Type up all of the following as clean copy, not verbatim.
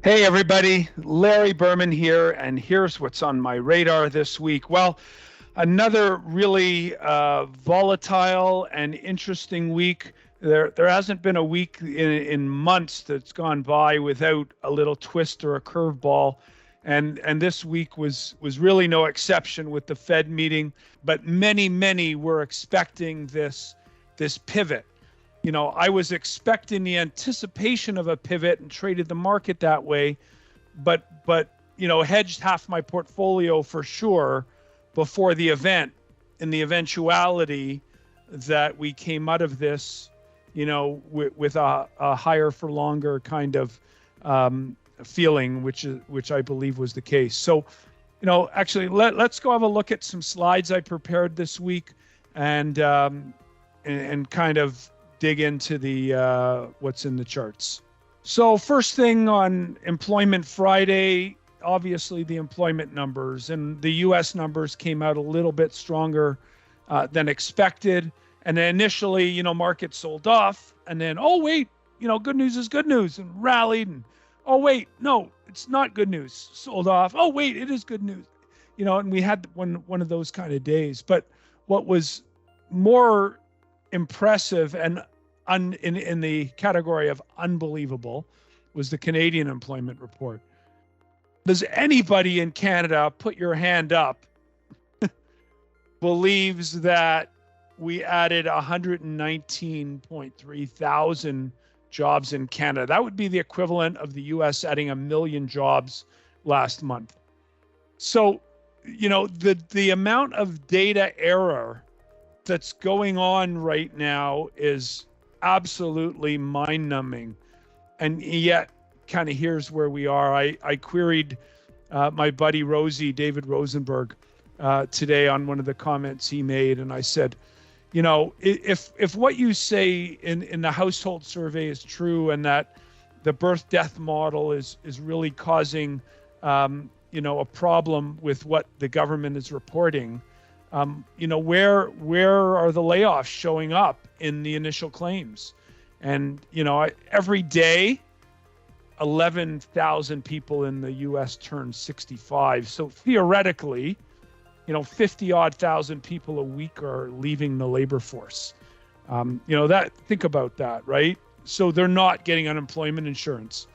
Hey everybody, Larry Berman here, and here's what's on my radar this week. Well, another really volatile and interesting week. There hasn't been a week in months that's gone by without a little twist or a curveball, and this week was really no exception with the Fed meeting. But many were expecting this pivot. I was expecting the anticipation of a pivot and traded the market that way, but hedged half my portfolio for sure before the event, in the eventuality that we came out of this, with a higher for longer kind of feeling, which I believe was the case. So, actually, let's go have a look at some slides I prepared this week, and kind of dig into the what's in the charts. So first thing on Employment Friday, obviously the employment numbers, and the U.S. numbers came out a little bit stronger than expected. And then initially, market sold off, and then, oh wait, good news is good news, and rallied, and oh wait, no, it's not good news, sold off. Oh wait, it is good news, and we had one of those kind of days. But what was more impressive and in the category of unbelievable was the Canadian employment report. Does anybody in Canada, put your hand up, believes that we added 119.3 thousand jobs in Canada? That would be the equivalent of the US adding 1 million jobs last month. So, the amount of data error that's going on right now is absolutely mind-numbing. And yet, kind of here's where we are. I queried my buddy David Rosenberg, today on one of the comments he made, and I said, if what you say in the household survey is true, and that the birth-death model is really causing a problem with what the government is reporting, where are the layoffs showing up in the initial claims? And, every day, 11,000 people in the U.S. turn 65. So theoretically, 50 odd thousand people a week are leaving the labor force. Think about that, right? So they're not getting unemployment insurance.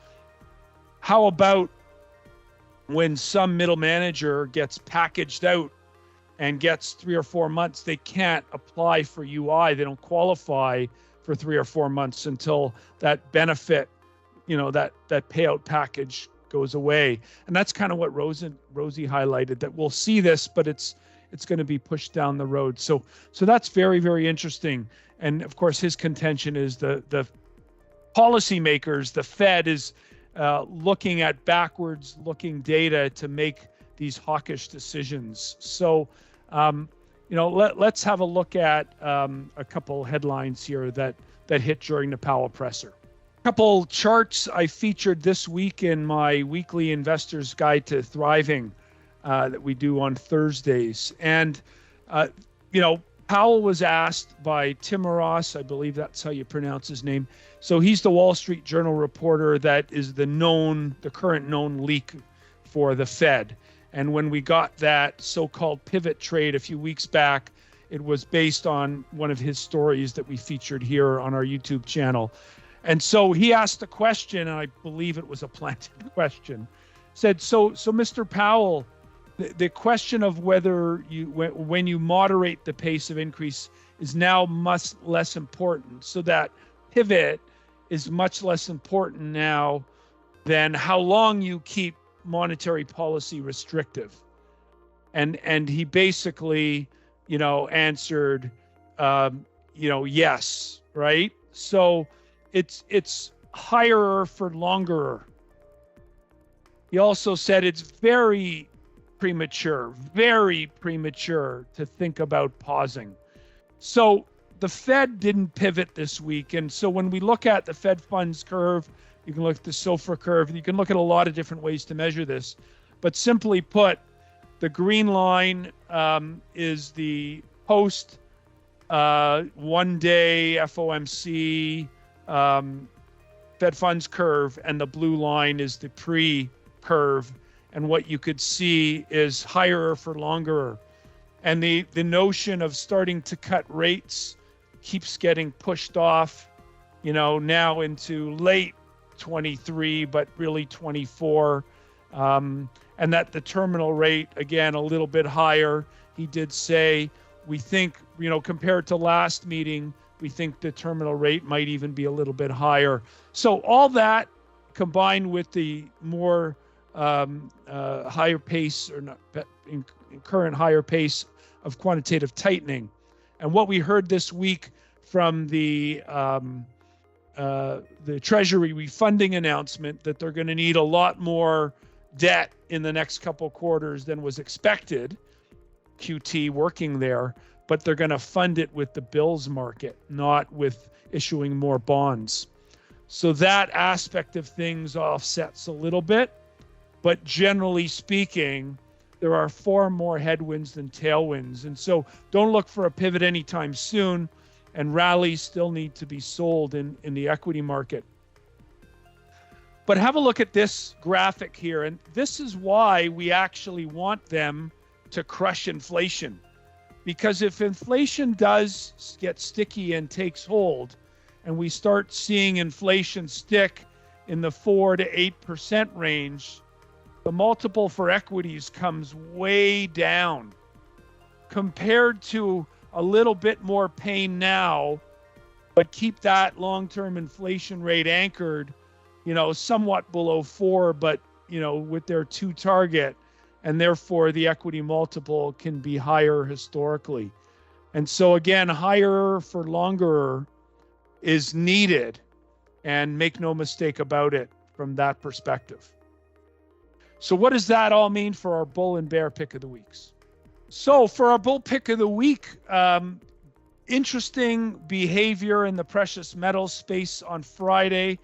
How about when some middle manager gets packaged out and gets 3 or 4 months, they can't apply for UI. They don't qualify for 3 or 4 months until that benefit, that payout package goes away. And that's kind of what Rosie highlighted, that we'll see this, but it's going to be pushed down the road. So that's very interesting. And of course, his contention is the policymakers, the Fed, is looking at backwards looking data to make these hawkish decisions. So, let's have a look at a couple headlines here that hit during the Powell presser. A couple charts I featured this week in my weekly Investor's Guide to Thriving that we do on Thursdays. And, Powell was asked by Tim Ross, I believe that's how you pronounce his name. So he's the Wall Street Journal reporter that is the current known leak for the Fed. And when we got that so-called pivot trade a few weeks back, it was based on one of his stories that we featured here on our YouTube channel. And so he asked a question, and I believe it was a planted question. Said, so Mr. Powell, the question of whether when you moderate the pace of increase is now much less important. So that pivot is much less important now than how long you keep monetary policy restrictive. And he basically, answered, yes, right? So it's higher for longer. He also said it's very premature to think about pausing. So the Fed didn't pivot this week. And so when we look at the Fed funds curve, you can look at the SOFR curve, you can look at a lot of different ways to measure this. But simply put, the green line is the post 1 day FOMC Fed funds curve, and the blue line is the pre-curve. And what you could see is higher for longer. And the notion of starting to cut rates keeps getting pushed off, now into late 23, but really 24. And that the terminal rate, again, a little bit higher. He did say, we think, compared to last meeting, we think the terminal rate might even be a little bit higher. So all that combined with the more higher pace, or not in current higher pace of quantitative tightening, and what we heard this week from the Treasury refunding announcement that they're going to need a lot more debt in the next couple quarters than was expected. QT working there, but they're going to fund it with the bills market, not with issuing more bonds. So that aspect of things offsets a little bit, but generally speaking, there are far more headwinds than tailwinds. And so don't look for a pivot anytime soon, and rallies still need to be sold in the equity market. But have a look at this graphic here, and this is why we actually want them to crush inflation. Because if inflation does get sticky and takes hold, and we start seeing inflation stick in the 4 to 8% range, the multiple for equities comes way down compared to a little bit more pain now, but keep that long-term inflation rate anchored, somewhat below 4, but, with their 2 target, and therefore the equity multiple can be higher historically. And so again, higher for longer is needed, and make no mistake about it from that perspective. So what does that all mean for our bull and bear pick of the weeks? So for our bull pick of the week, interesting behavior in the precious metals space on Friday.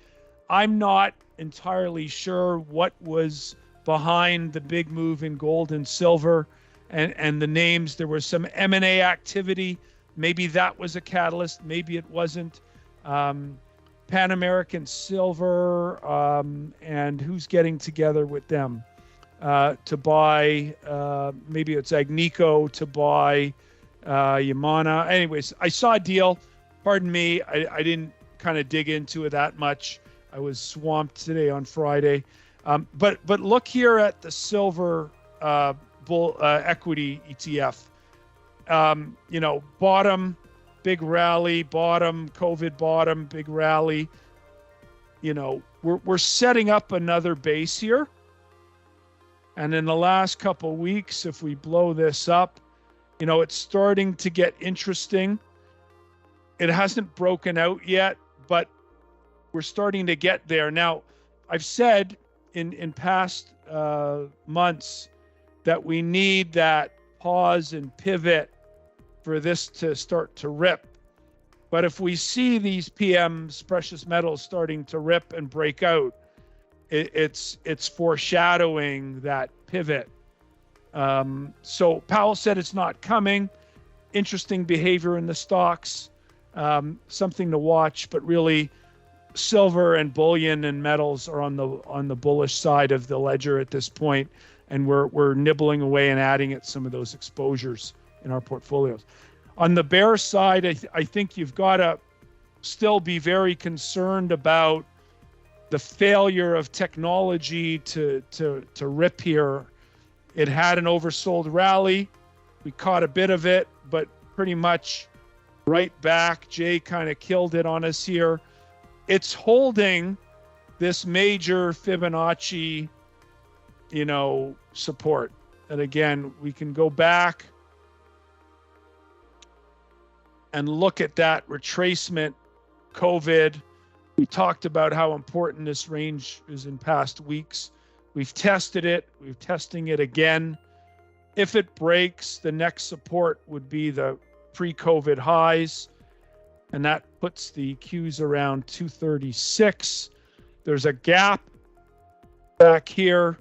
I'm not entirely sure what was behind the big move in gold and silver and the names. There was some M&A activity. Maybe that was a catalyst. Maybe it wasn't. Pan American Silver, and who's getting together with them to buy, maybe it's Agnico to buy Yamana. Anyways, I saw a deal. Pardon me, I didn't kind of dig into it that much. I was swamped today on Friday. But look here at the silver bull equity ETF. Bottom, big rally, bottom, COVID bottom, big rally. We're setting up another base here. And in the last couple of weeks, if we blow this up, it's starting to get interesting. It hasn't broken out yet, but we're starting to get there. Now, I've said in past months that we need that pause and pivot for this to start to rip. But if we see these PMs, precious metals, starting to rip and break out, it's foreshadowing that pivot. So Powell said it's not coming. Interesting behavior in the stocks, something to watch. But really, silver and bullion and metals are on the bullish side of the ledger at this point, and we're nibbling away and adding at some of those exposures in our portfolios. On the bear side, I think you've got to still be very concerned about the failure of technology to rip here. It had an oversold rally. We caught a bit of it, but pretty much right back. Jay kind of killed it on us here. It's holding this major Fibonacci, support. And again, we can go back and look at that retracement, COVID. We talked about how important this range is in past weeks. We've tested it. We're testing it again. If it breaks, the next support would be the pre-COVID highs, and that puts the Qs around 236. There's a gap back here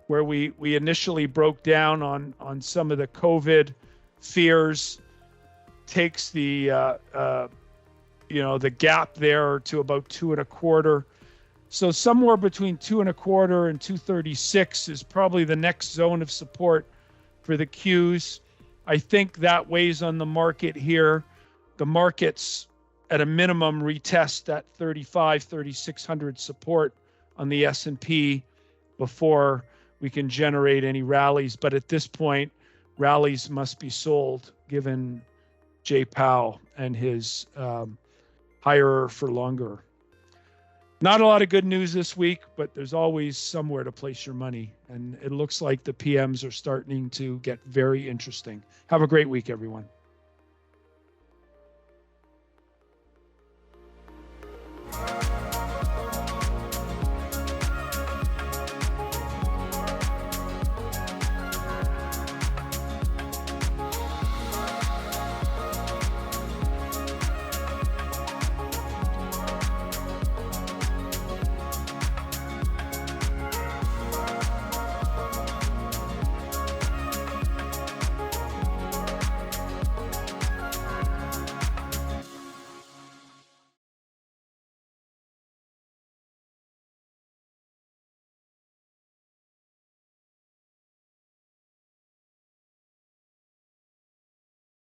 where we initially broke down on some of the COVID fears. Takes the the gap there to about 2.25. So somewhere between 2.25 and 236 is probably the next zone of support for the Qs. I think that weighs on the market here. The market's at a minimum retest that 3,600 support on the S&P before we can generate any rallies. But at this point, rallies must be sold given Jay Powell and his higher for longer. Not a lot of good news this week, but there's always somewhere to place your money. And it looks like the PMs are starting to get very interesting. Have a great week, everyone.